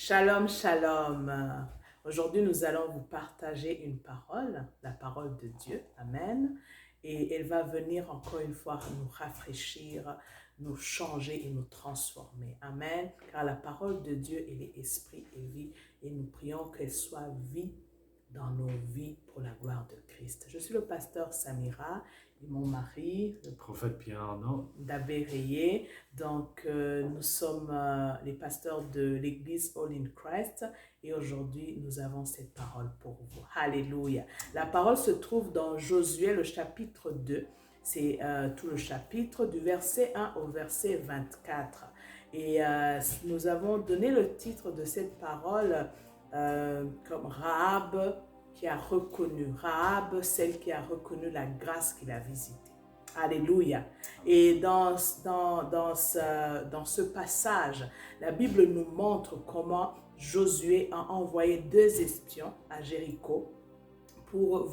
Shalom, shalom. Aujourd'hui, nous allons vous partager une parole, la parole de Dieu. Amen. Et elle va venir encore une fois nous rafraîchir, nous changer et nous transformer. Amen. Car la parole de Dieu, elle est esprit et vie. Et nous prions qu'elle soit vie dans nos vies pour la gloire de Christ. Je suis le pasteur Samira et mon mari, Le prophète Pierre Arnaud. Dabé Rayé. Donc, nous sommes les pasteurs de l'église All in Christ et aujourd'hui, nous avons cette parole pour vous. Alléluia. La parole se trouve dans Josué, le chapitre 2. C'est tout le chapitre du verset 1 au verset 24. Et nous avons donné le titre de cette parole comme Rahab qui a reconnu, Rahab, celle qui a reconnu la grâce qu'il a visitée. Alléluia. Et dans ce passage, la Bible nous montre comment Josué a envoyé 2 espions à Jéricho pour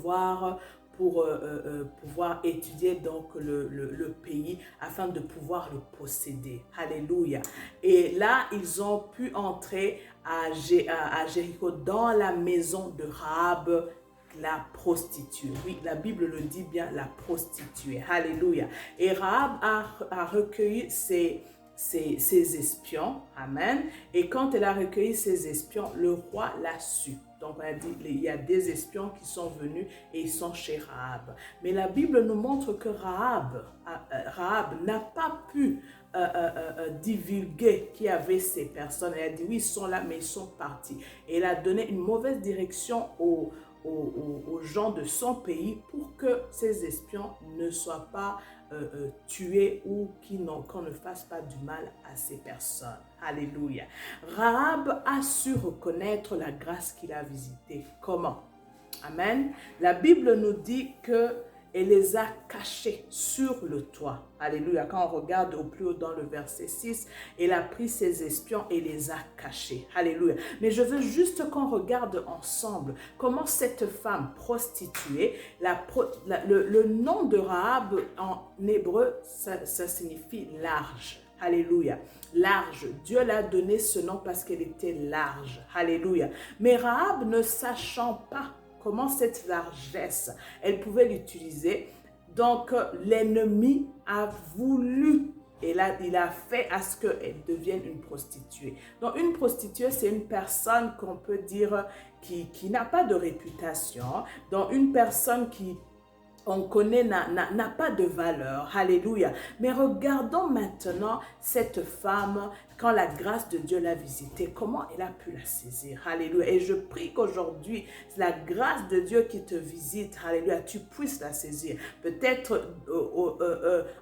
pouvoir étudier donc le pays afin de pouvoir le posséder. Alléluia. Et là, ils ont pu entrer à Jéricho dans la maison de Rahab, la prostituée. Oui, la Bible le dit bien, la prostituée. Alléluia. Et Rahab a recueilli ses espions. Amen. Et quand elle a recueilli ses espions, le roi l'a su. Donc, on a dit, il y a des espions qui sont venus et ils sont chez Rahab. Mais la Bible nous montre que Rahab n'a pas pu divulguer qui avait ces personnes. Elle a dit, oui, ils sont là, mais ils sont partis. Et elle a donné une mauvaise direction aux gens de son pays pour que ces espions ne soient pas tués ou qu'on ne fasse pas du mal à ces personnes. Alléluia. Rahab a su reconnaître la grâce qu'il a visitée. Comment? Amen. La Bible nous dit que elle les a cachés sur le toit. Alléluia. Quand on regarde au plus haut dans le verset 6, elle a pris ses espions et les a cachés. Alléluia. Mais je veux juste qu'on regarde ensemble comment cette femme prostituée, le nom de Rahab en hébreu, ça signifie large. Alléluia. Large. Dieu l'a donné ce nom parce qu'elle était large. Alléluia. Mais Rahab, ne sachant pas comment cette largesse, elle pouvait l'utiliser. Donc, l'ennemi a voulu, et là, il a fait à ce qu'elle devienne une prostituée. Donc, une prostituée, c'est une personne qu'on peut dire qui n'a pas de réputation. Donc, une personne qui on connaît n'a pas de valeur. Alléluia. Mais regardons maintenant cette femme, quand la grâce de Dieu l'a visitée, comment elle a pu la saisir. Alléluia. Et je prie qu'aujourd'hui, la grâce de Dieu qui te visite, alléluia, tu puisses la saisir. Peut-être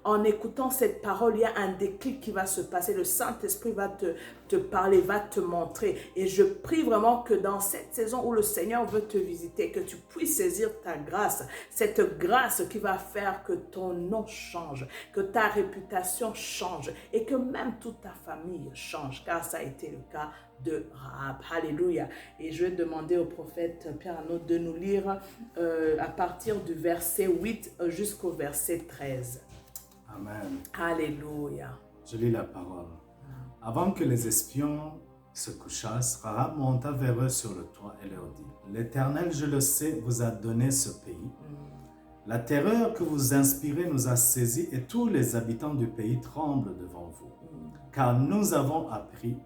en écoutant cette parole, il y a un déclic qui va se passer. Le Saint-Esprit va te parler, va te montrer. Et je prie vraiment que dans cette saison où le Seigneur veut te visiter, que tu puisses saisir ta grâce, cette grâce qui va faire que ton nom change, que ta réputation change et que même toute ta famille change, car ça a été le cas de Rahab. Alléluia. Et je vais demander au prophète Pierre Arnaud de nous lire à partir du verset 8 jusqu'au verset 13. Amen. Alléluia. Je lis la parole. Avant que les espions se couchassent, Rahab monta vers eux sur le toit et leur dit, « L'Éternel, je le sais, vous a donné ce pays. La terreur que vous inspirez nous a saisis et tous les habitants du pays tremblent devant vous. Car nous avons appris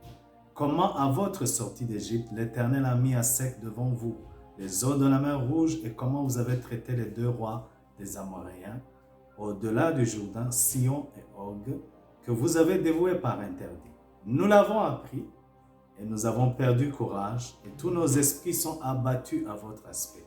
comment à votre sortie d'Égypte, l'Éternel a mis à sec devant vous les eaux de la mer Rouge et comment vous avez traité les 2 rois des Amoréens, au-delà du Jourdain, Sion et Og, que vous avez dévoués par interdit. Nous l'avons appris et nous avons perdu courage et tous nos esprits sont abattus à votre aspect.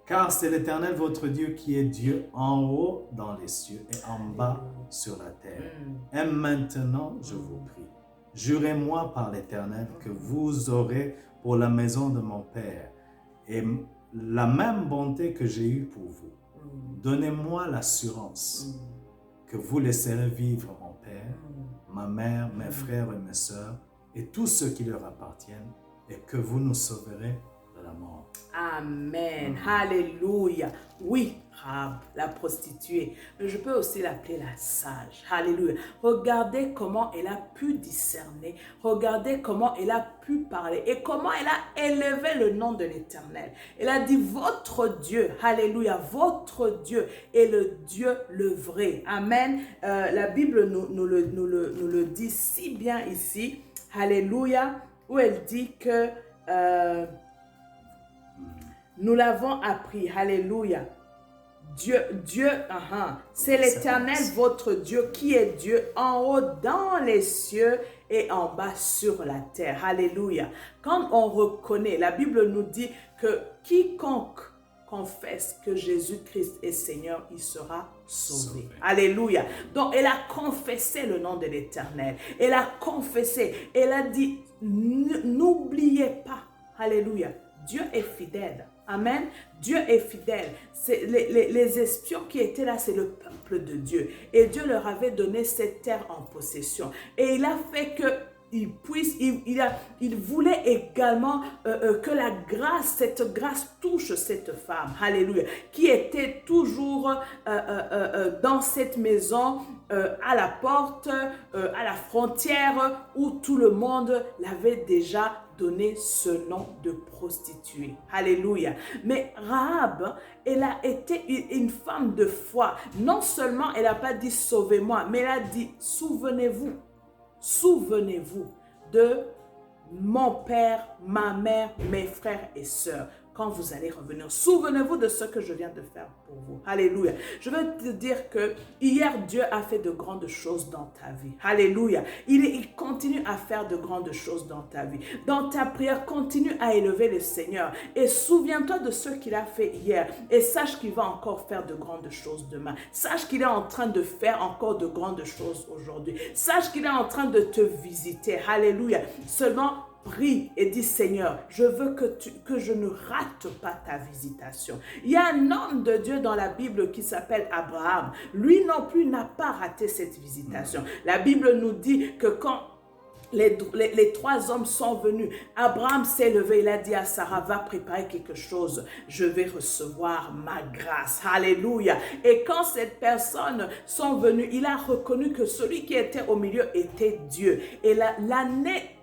Car c'est l'Éternel votre Dieu qui est Dieu en haut dans les cieux et en bas sur la terre. Et maintenant, je vous prie, jurez-moi par l'Éternel que vous aurez pour la maison de mon Père et la même bonté que j'ai eue pour vous. Donnez-moi l'assurance que vous laisserez vivre mon Père, ma mère, mes frères et mes sœurs et tous ceux qui leur appartiennent et que vous nous sauverez de la mort. Amen. Alléluia. Oui, Rahab, la prostituée. Mais je peux aussi l'appeler la sage. Alléluia. Regardez comment elle a pu discerner. Regardez comment elle a pu parler. Et comment elle a élevé le nom de l'Éternel. Elle a dit, votre Dieu, alléluia, votre Dieu est le Dieu le vrai. Amen. La Bible nous le dit si bien ici. Alléluia. Où elle dit que... nous l'avons appris, alléluia. Dieu, c'est l'Éternel votre Dieu qui est Dieu en haut dans les cieux et en bas sur la terre. Alléluia. Quand on reconnaît, la Bible nous dit que quiconque confesse que Jésus-Christ est Seigneur, il sera sauvé. Alléluia. Donc, elle a confessé le nom de l'Éternel. Elle a confessé. Elle a dit, n'oubliez pas. Alléluia. Dieu est fidèle. Amen. Dieu est fidèle. Les espions qui étaient là, c'est le peuple de Dieu. Et Dieu leur avait donné cette terre en possession. Et il a fait que il voulait également que la grâce, cette grâce touche cette femme, alléluia, qui était toujours dans cette maison, à la porte, à la frontière, où tout le monde l'avait déjà donné ce nom de prostituée. Alléluia. Mais Rahab, elle a été une femme de foi. Non seulement elle n'a pas dit sauvez-moi, mais elle a dit souvenez-vous. Souvenez-vous de mon père, ma mère, mes frères et sœurs. Quand vous allez revenir, souvenez-vous de ce que je viens de faire pour vous. Alléluia. Je veux te dire que hier, Dieu a fait de grandes choses dans ta vie. Alléluia. Il continue à faire de grandes choses dans ta vie. Dans ta prière, continue à élever le Seigneur. Et souviens-toi de ce qu'il a fait hier. Et sache qu'il va encore faire de grandes choses demain. Sache qu'il est en train de faire encore de grandes choses aujourd'hui. Sache qu'il est en train de te visiter. Alléluia. Seulement, prie et dis Seigneur, je veux que je ne rate pas ta visitation. Il y a un homme de Dieu dans la Bible qui s'appelle Abraham. Lui non plus n'a pas raté cette visitation. La Bible nous dit que quand les trois hommes sont venus, Abraham s'est levé, il a dit à Sarah, va préparer quelque chose, je vais recevoir ma grâce. Alléluia. Et quand ces personnes sont venues, il a reconnu que celui qui était au milieu était Dieu. Et l'année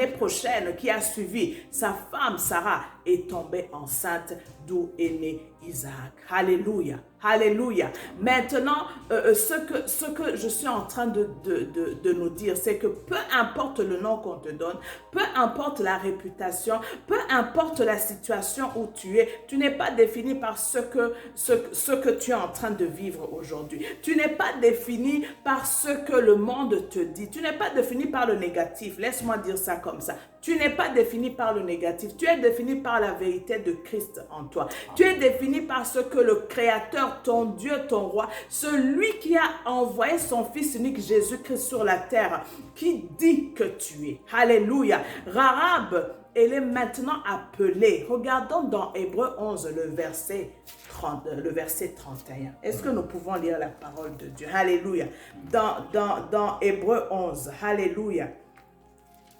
prochaine qui a suivi, sa femme Sarah est tombée enceinte, d'où est né Isaac. Alléluia. Alléluia. Maintenant, ce que je suis en train de nous dire, c'est que peu importe le nom qu'on te donne, peu importe la réputation, peu importe la situation où tu n'es pas défini par ce que tu es en train de vivre aujourd'hui. Tu n'es pas défini par ce que le monde te dit. Tu n'es pas défini par le négatif. Laisse-moi dire ça comme ça. Tu n'es pas défini par le négatif. Tu es défini par la vérité de Christ en toi. Tu es défini par ce que le Créateur, ton Dieu, ton roi, celui qui a envoyé son Fils unique Jésus-Christ sur la terre, qui dit que tu es. Alléluia. Rahab, elle est maintenant appelée. Regardons dans Hébreux 11, le verset 31. Est-ce que nous pouvons lire la parole de Dieu? Alléluia. Dans Hébreux 11, alléluia.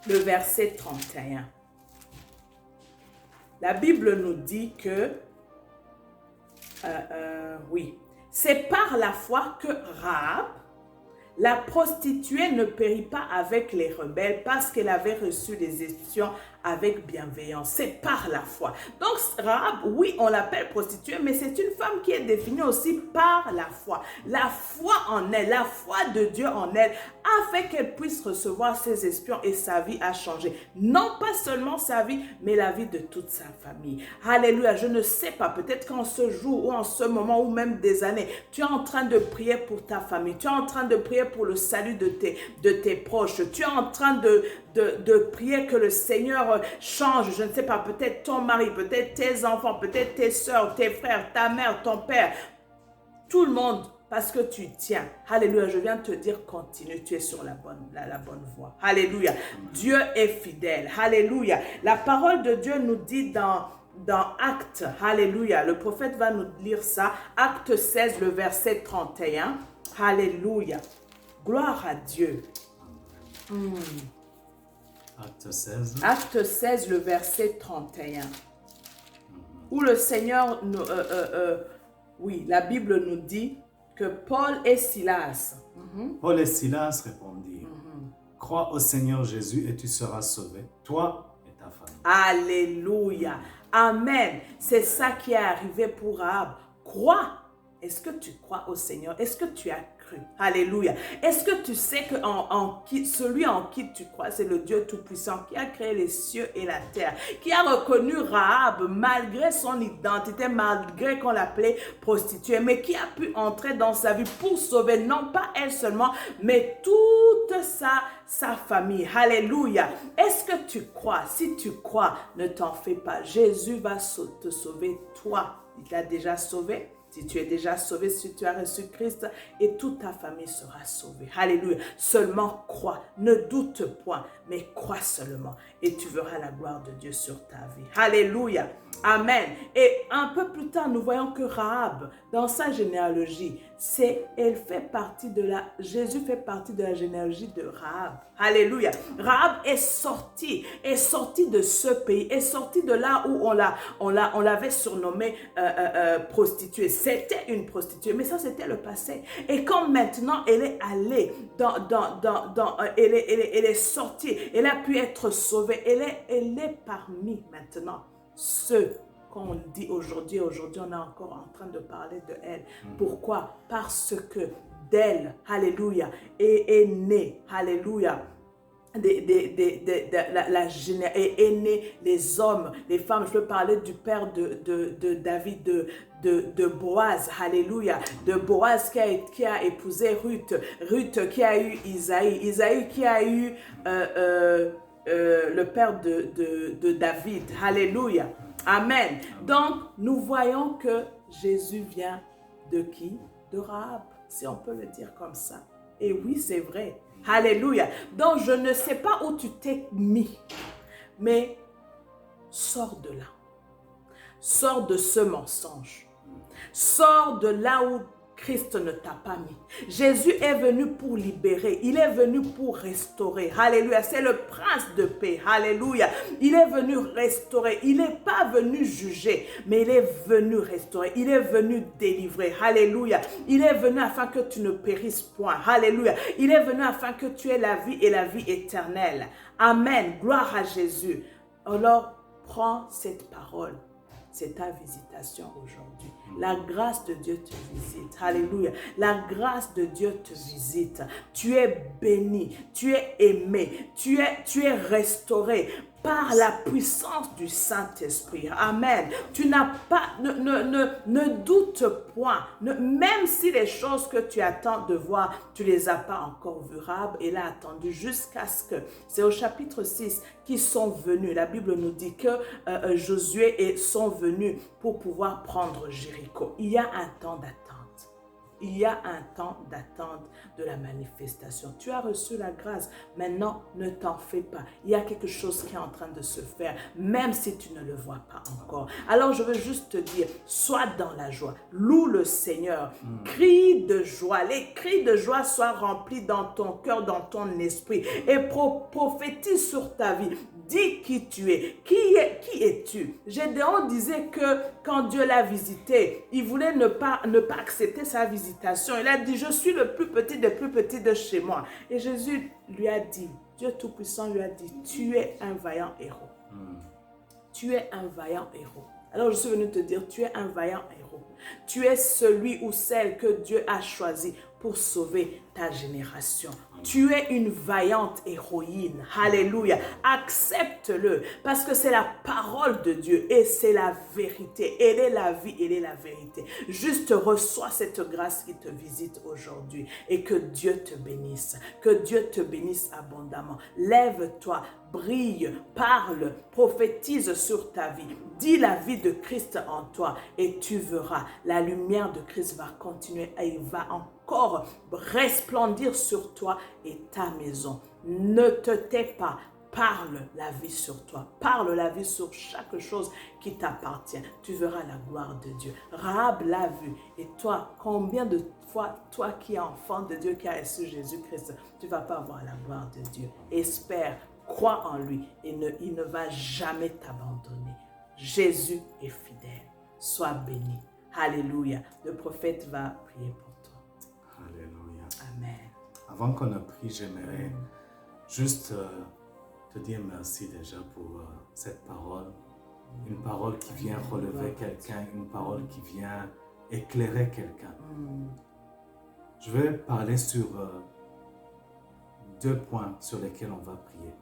Le verset 31. La Bible nous dit que, oui, c'est par la foi que Rahab, la prostituée, ne périt pas avec les rebelles parce qu'elle avait reçu les espions avec bienveillance. C'est par la foi. Donc Rahab, oui, on l'appelle prostituée, mais c'est une femme qui est définie aussi par la foi. La foi en elle, la foi de Dieu en elle a fait qu'elle puisse recevoir ses espions et sa vie a changé. Non pas seulement sa vie, mais la vie de toute sa famille. Alléluia. Je ne sais pas, peut-être qu'en ce jour ou en ce moment ou même des années, tu es en train de prier pour ta famille. Tu es en train de prier pour le salut de tes proches. Tu es en train de prier que le Seigneur change, je ne sais pas, peut-être ton mari, peut-être tes enfants, peut-être tes soeurs, tes frères, ta mère, ton père, tout le monde, parce que tu tiens. Alléluia, je viens de te dire, continue, tu es sur la bonne voie. Alléluia, Dieu est fidèle. Alléluia, la parole de Dieu nous dit dans Actes, alléluia, le prophète va nous lire ça, Acte 16, le verset 31. Alléluia, gloire à Dieu. Acte Acte 16. Acte 16, le verset 31. Où le Seigneur, oui, la Bible nous dit que Paul et Silas. Paul et Silas répondirent, crois au Seigneur Jésus et tu seras sauvé, toi et ta famille. Alléluia. Amen. C'est ça qui est arrivé pour Rahab. Crois. Est-ce que tu crois au Seigneur? Est-ce que tu as cru? Alléluia. Est-ce que tu sais que celui en qui tu crois, c'est le Dieu Tout-Puissant qui a créé les cieux et la terre, qui a reconnu Rahab malgré son identité, malgré qu'on l'appelait prostituée, mais qui a pu entrer dans sa vie pour sauver non pas elle seulement, mais toute sa famille. Alléluia. Est-ce que tu crois? Si tu crois, ne t'en fais pas. Jésus va te sauver toi. Il t'a déjà sauvé. Si tu es déjà sauvé, si tu as reçu Christ, et toute ta famille sera sauvée. Alléluia. Seulement crois. Ne doute point, mais crois seulement. Et tu verras la gloire de Dieu sur ta vie. Alléluia. Amen. Et un peu plus tard, nous voyons que Rahab, dans sa généalogie, Jésus fait partie de la généalogie de Rahab. Alléluia. Rahab est sorti de ce pays, est sorti de là où on l'avait surnommée prostituée. C'était une prostituée, mais ça c'était le passé. Et quand maintenant elle est allée elle est sortie, elle a pu être sauvée, elle est parmi maintenant ceux qu'on dit aujourd'hui on est encore en train de parler de elle. Pourquoi? Parce que d'elle, alléluia, est né, alléluia, est né les hommes, les femmes. Je peux parler du père de David, de Boaz, alléluia, de Boaz qui a épousé Ruth qui a eu Isaïe qui a eu le père de David, alléluia, amen. Donc nous voyons que Jésus vient de qui? De Rahab, si on peut le dire comme ça. Et oui, c'est vrai. Alléluia. Donc, je ne sais pas où tu t'es mis, mais sors de là. Sors de ce mensonge. Sors de là où Christ ne t'a pas mis. Jésus est venu pour libérer. Il est venu pour restaurer. Alléluia. C'est le prince de paix. Alléluia. Il est venu restaurer. Il n'est pas venu juger, mais il est venu restaurer. Il est venu délivrer. Alléluia. Il est venu afin que tu ne périsses point. Alléluia. Il est venu afin que tu aies la vie et la vie éternelle. Amen. Gloire à Jésus. Alors, prends cette parole. C'est ta visitation aujourd'hui. La grâce de Dieu te visite. Alléluia. La grâce de Dieu te visite. Tu es béni, tu es aimé, tu es restauré par la puissance du Saint-Esprit. Amen. Tu n'as pas, ne doute point. Même si les choses que tu attends de voir, tu ne les as pas encore vues. Rahab, elle a attendu jusqu'à ce que, c'est au chapitre 6, qu'ils sont venus. La Bible nous dit que Josué sont venus pour pouvoir prendre Jéricho. Il y a un temps d'attente. Il y a un temps d'attente de la manifestation. Tu as reçu la grâce. Maintenant, ne t'en fais pas. Il y a quelque chose qui est en train de se faire, même si tu ne le vois pas encore. Alors, je veux juste te dire, sois dans la joie. Loue le Seigneur. Crie de joie. Les cris de joie soient remplis dans ton cœur, dans ton esprit. Et prophétise sur ta vie. Dis qui tu es. Qui es-tu? Gédéon disait que quand Dieu l'a visité, il voulait ne pas accepter sa visitation. Il a dit, je suis le plus petit des plus petits de chez moi. Et Jésus lui a dit, Dieu Tout-Puissant lui a dit, tu es un vaillant héros. Tu es un vaillant héros. Alors je suis venu te dire, tu es un vaillant héros. Tu es celui ou celle que Dieu a choisi pour sauver ta génération. Tu es une vaillante héroïne. Alléluia. Accepte-le parce que c'est la parole de Dieu et c'est la vérité. Elle est la vie, elle est la vérité. Juste reçois cette grâce qui te visite aujourd'hui et que Dieu te bénisse. Que Dieu te bénisse abondamment. Lève-toi, brille, parle, prophétise sur ta vie. Dis la vie de Christ en toi et tu verras. La lumière de Christ va continuer et il va encore resplendir sur toi et ta maison. Ne te tais pas. Parle la vie sur toi. Parle la vie sur chaque chose qui t'appartient. Tu verras la gloire de Dieu. Rahab l'a vu. Et toi, combien de fois, toi qui es enfant de Dieu, qui as reçu Jésus-Christ, tu ne vas pas voir la gloire de Dieu. Espère, crois en lui et il ne va jamais t'abandonner. Jésus est fidèle. Sois béni. Alléluia. Le prophète va prier pour toi. Alléluia. Amen. Avant qu'on ne prie, j'aimerais juste te dire merci déjà pour cette parole. Une parole qui vient relever quelqu'un, une parole qui vient éclairer quelqu'un. Je vais parler sur 2 points sur lesquels on va prier.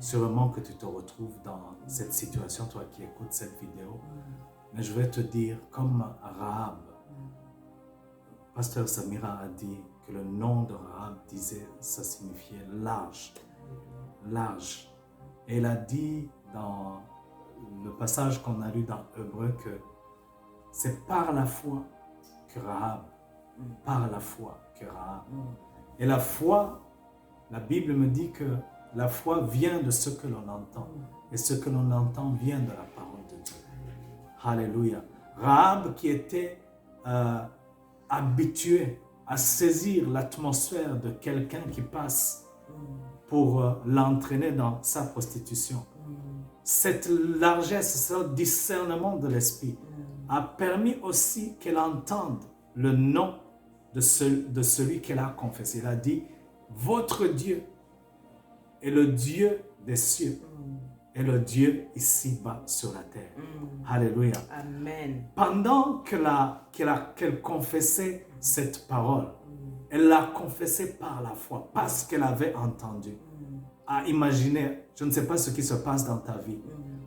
Sûrement que tu te retrouves dans cette situation, toi qui écoutes cette vidéo. Mais je vais te dire, comme Rahab, Pasteur Samira a dit que le nom de Rahab disait, ça signifiait large. Large. Et il a dit dans le passage qu'on a lu dans Hébreu que c'est par la foi que Rahab, par la foi que Rahab. Et la foi, la Bible me dit que la foi vient de ce que l'on entend. Et ce que l'on entend vient de la parole de Dieu. Alléluia. Rahab qui était habitué à saisir l'atmosphère de quelqu'un qui passe pour l'entraîner dans sa prostitution. Cette largesse, ce discernement de l'esprit a permis aussi qu'elle entende le nom de celui qu'elle a confessé. Il a dit, votre Dieu est le Dieu des cieux et le Dieu ici-bas sur la terre. Alléluia. Amen. Pendant qu'elle confessait cette parole, elle l'a confessée par la foi, parce qu'elle avait entendu. À imaginer, je ne sais pas ce qui se passe dans ta vie,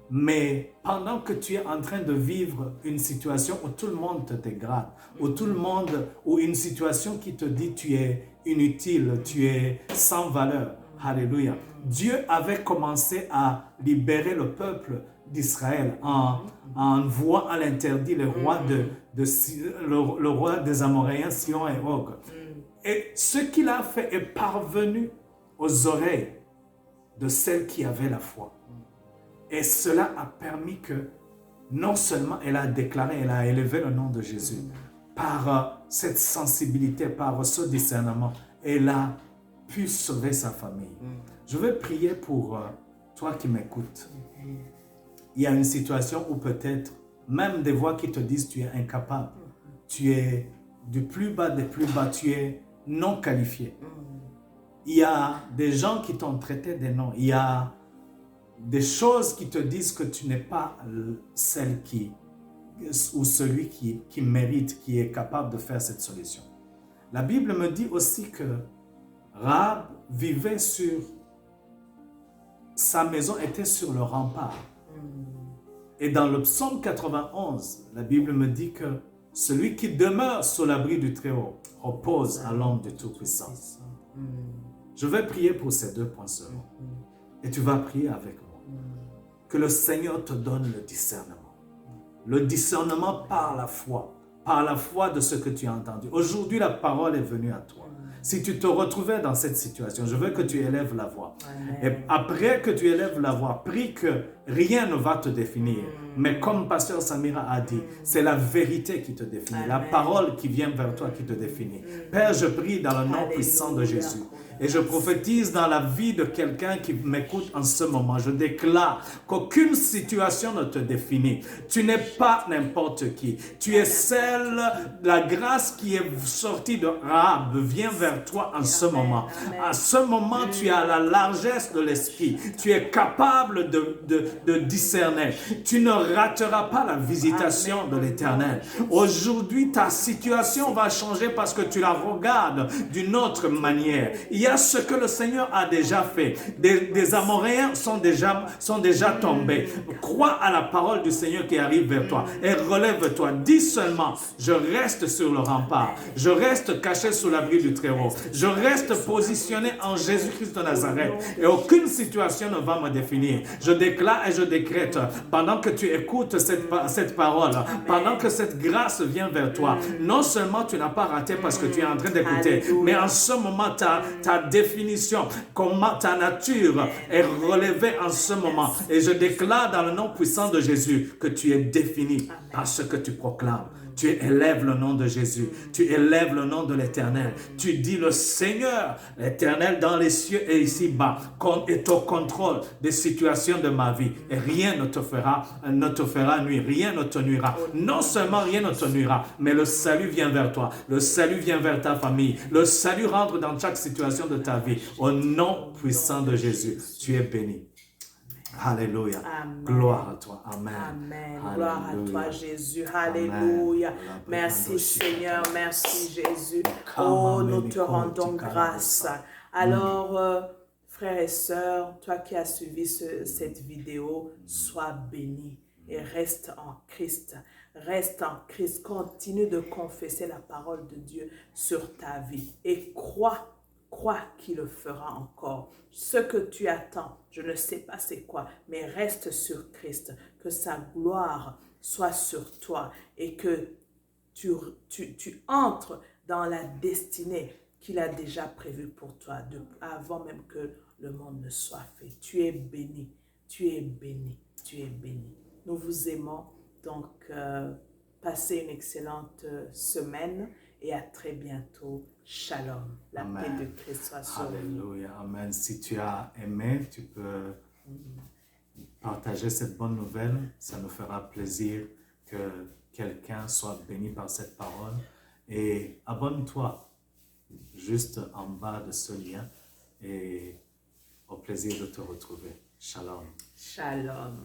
mais pendant que tu es en train de vivre une situation où tout le monde te dégrade, ou une situation qui te dit tu es inutile, tu es sans valeur, alléluia. Dieu avait commencé à libérer le peuple d'Israël en envoyant à l'interdit le roi des Amoréens, Sihon et Og. Et ce qu'il a fait est parvenu aux oreilles de celle qui avait la foi. Et cela a permis que non seulement elle a déclaré, elle a élevé le nom de Jésus, par cette sensibilité, par ce discernement, elle a pu sauver sa famille. Je vais prier pour toi qui m'écoutes. Il y a une situation où peut-être, même des voix qui te disent tu es incapable, tu es du plus bas des plus bas, tu es non qualifié. Il y a des gens qui t'ont traité des noms. Il y a des choses qui te disent que tu n'es pas celle ou celui qui mérite, qui est capable de faire cette solution. La Bible me dit aussi que Rahab vivait sa maison était sur le rempart. Et dans le psaume 91, la Bible me dit que celui qui demeure sous l'abri du Très-Haut repose à l'ombre du Tout-Puissant. Je vais prier pour ces 2 points seulement. Et tu vas prier avec moi. Que le Seigneur te donne le discernement. Le discernement par la foi de ce que tu as entendu. Aujourd'hui, la parole est venue à toi. Si tu te retrouvais dans cette situation, je veux que tu élèves la voix. Et après que tu élèves la voix, prie que rien ne va te définir. Mais comme Pasteur Samira a dit, c'est la vérité qui te définit, la parole qui vient vers toi qui te définit. Père, je prie dans le nom puissant de Jésus. Et je prophétise dans la vie de quelqu'un qui m'écoute en ce moment. Je déclare qu'aucune situation ne te définit. Tu n'es pas n'importe qui. Tu es celle, la grâce qui est sortie de Rahab vient vers toi en ce moment. À ce moment, tu as la largesse de l'esprit. Tu es capable de discerner. Tu ne rateras pas la visitation de l'Éternel. Aujourd'hui, ta situation va changer parce que tu la regardes d'une autre manière. Il y a ce que le Seigneur a déjà fait. Des Amoréens sont déjà tombés. Crois à la parole du Seigneur qui arrive vers toi et relève-toi. Dis seulement, je reste sur le rempart. Je reste caché sous l'abri du Très-Haut. Je reste positionné en Jésus-Christ de Nazareth. Et aucune situation ne va me définir. Je déclare et je décrète, pendant que tu écoutes cette parole, pendant que cette grâce vient vers toi, non seulement tu n'as pas raté parce que tu es en train d'écouter, mais en ce moment, ta définition, comment ta nature est relevée en ce moment. Et je déclare dans le nom puissant de Jésus que tu es défini par ce que tu proclames. Tu élèves le nom de Jésus. Tu élèves le nom de l'Éternel. Tu dis le Seigneur, l'Éternel dans les cieux et ici-bas, est au contrôle des situations de ma vie. Et rien ne te fera nuire. Rien ne te nuira. Non seulement rien ne te nuira, mais le salut vient vers toi. Le salut vient vers ta famille. Le salut rentre dans chaque situation de ta vie. Au nom puissant de Jésus, tu es béni. Alléluia. Amen. Gloire à toi. Amen. Amen. Alléluia. Gloire à toi, Jésus. Alléluia. Amen. Merci, Seigneur. Merci, Jésus. Oh, nous te rendons grâce. Alors, frères et sœurs, toi qui as suivi cette vidéo, sois béni et reste en Christ. Reste en Christ. Continue de confesser la parole de Dieu sur ta vie et crois qu'il le fera encore. Ce que tu attends, je ne sais pas c'est quoi, mais reste sur Christ, que sa gloire soit sur toi et que tu entres dans la destinée qu'il a déjà prévue pour toi, avant même que le monde ne soit fait. Tu es béni, tu es béni, tu es béni. Nous vous aimons, donc passez une excellente semaine et à très bientôt. Shalom. La paix de Christ soit sur vous. Alléluia. Amen. Si tu as aimé, tu peux partager cette bonne nouvelle. Ça nous fera plaisir que quelqu'un soit béni par cette parole. Et abonne-toi juste en bas de ce lien et au plaisir de te retrouver. Shalom. Shalom.